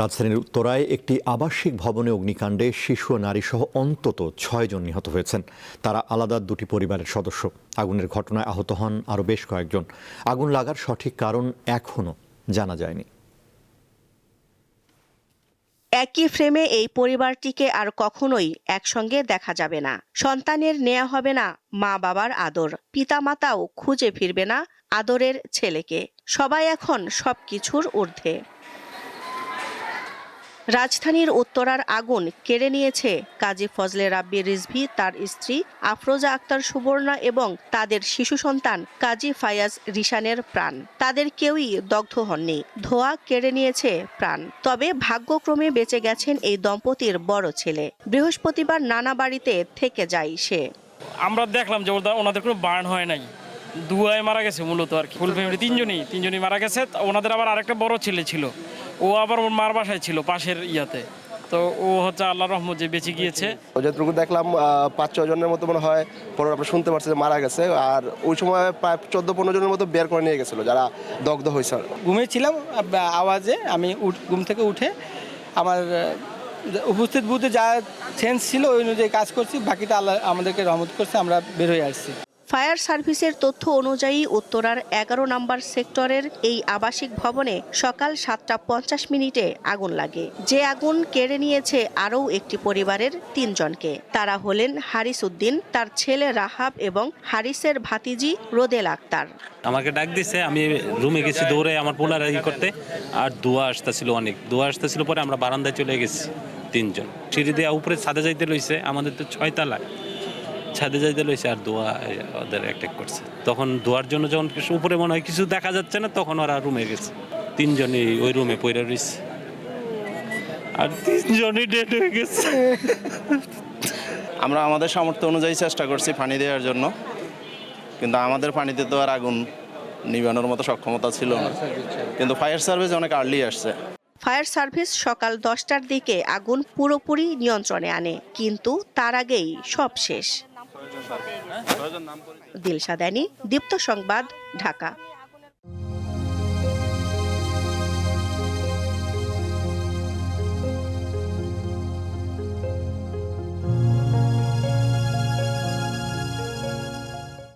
রাজধানীর উত্তরায় একটি আবাসিক ভবনে অগ্নিকাণ্ডে শিশু ও নারীসহ অন্তত ৬ জন নিহত হয়েছেন। তারা আলাদা দুটি পরিবারের সদস্য। আগুনের ঘটনায় আহত হন আরও বেশ কয়েকজন। আগুন লাগার সঠিক কারণ এখনও জানা যায়নি। একই ফ্রেমে এই পরিবারটিকে আর কখনোই একসঙ্গে দেখা যাবে না। সন্তানের নেওয়া হবে না মা বাবার আদর, পিতামাতাও খুঁজে ফিরবে না আদরের ছেলেকে। সবাই এখন সবকিছুর ঊর্ধ্বে। রাজধানীর উত্তরার আগুন কেড়ে নিয়েছে কাজী ফজলে রাব্বি রিজভী, তার স্ত্রী আফরোজা আক্তার সুবর্ণা এবং তাদের শিশু সন্তান কাজী ফায়াজ রিশানের প্রাণ। তাদের কেউই দগ্ধ হননি, ধোঁয়া কেড়ে নিয়েছে প্রাণ। তবে ভাগ্যক্রমে বেঁচে গেছেন এই দম্পতির বড় ছেলে। বৃহস্পতিবার নানা বাড়িতে থেকে যায় সে। আমরা দেখলাম যে ওনাদের কোনো বার্ন হয় নাই, দুয়ায় মারা গেছে মূলত আর কি। ফুল ফ্যামিলি তিনজনই মারা গেছে। ওনাদের আবার আরেকটা বড় ছেলে ছিল, ও আবার ওর মার বাসায় ছিল পাশের ইয়াতে। তো ও হচ্ছে আল্লাহর রহমত যে বেঁচে গিয়েছে। যতটুকু দেখলাম ৫-৬ জনের মতো মনে হয়, পরে আমরা শুনতে পারছি যে মারা গেছে। আর ওই সময় প্রায় ১৪-১৫ জনের মতো বের করে নিয়ে গেছিল যারা দগ্ধ হয়েছে। ঘুমিয়েছিলাম, আওয়াজে আমি ঘুম থেকে উঠে আমার উপস্থিত বুঝতে যা সেন্স ছিল ওই অনুযায়ী কাজ করছি। বাকিটা আল্লাহ আমাদেরকে রহমত করছে, আমরা বের হয়ে আসছি। ফায়ার সার্ভিসের তথ্য অনুযায়ী উত্তরার ১১ নম্বর সেক্টরের এই আবাসিক ভবনে সকাল ৭টা ৫০ আগুন লাগে। যে আগুন কেড়ে নিয়েছে আরও একটি পরিবারের ৩ জনকে। তারা হলেন হারিস উদ্দিন, তার ছেলে রাহাব এবং হারিসের ভাতিজি রোদেল আক্তার। আমাকে ডাক দিছে, আমি রুমে গেছি দৌড়ে আমার পোলার করতে। আর ধোঁয়া আসতেছিল, অনেক ধোঁয়া আসতেছিল। পরে আমরা বারান্দায় চলে গেছি ৩ জন। সিঁড়ি দিয়ে উপরে ছাদে যাইতে লইছে, আমাদের তো ৬ তলা, ছাদে যাইতে লইছে আর ধোঁয়া ওদের অ্যাটাক করছে। তখন ধোঁয়ার জন্য যখন উপরে মনে হয় কিছু দেখা যাচ্ছে না, তখন ওরা রুমে গেছে। ৩ জনই ওই রুমে পড়ে রয়েছে আর ৩ জনই ডেড হয়ে গেছে। আমরা আমাদের সামর্থ্য অনুযায়ী চেষ্টা করছি পানি দেওয়ার জন্য, কিন্তু আমাদের পানিতে তো আর আগুন নিভানোর মতো সক্ষমতা ছিল না। কিন্তু ফায়ার সার্ভিস অনেক আর্লি আসছে। ফায়ার সার্ভিস সকাল ১০টার দিকে আগুন পুরোপুরি নিয়ন্ত্রণে আনে, কিন্তু তার আগেই সব শেষ। দিলশা দানি, দীপ্ত সংবাদ, ঢাকা।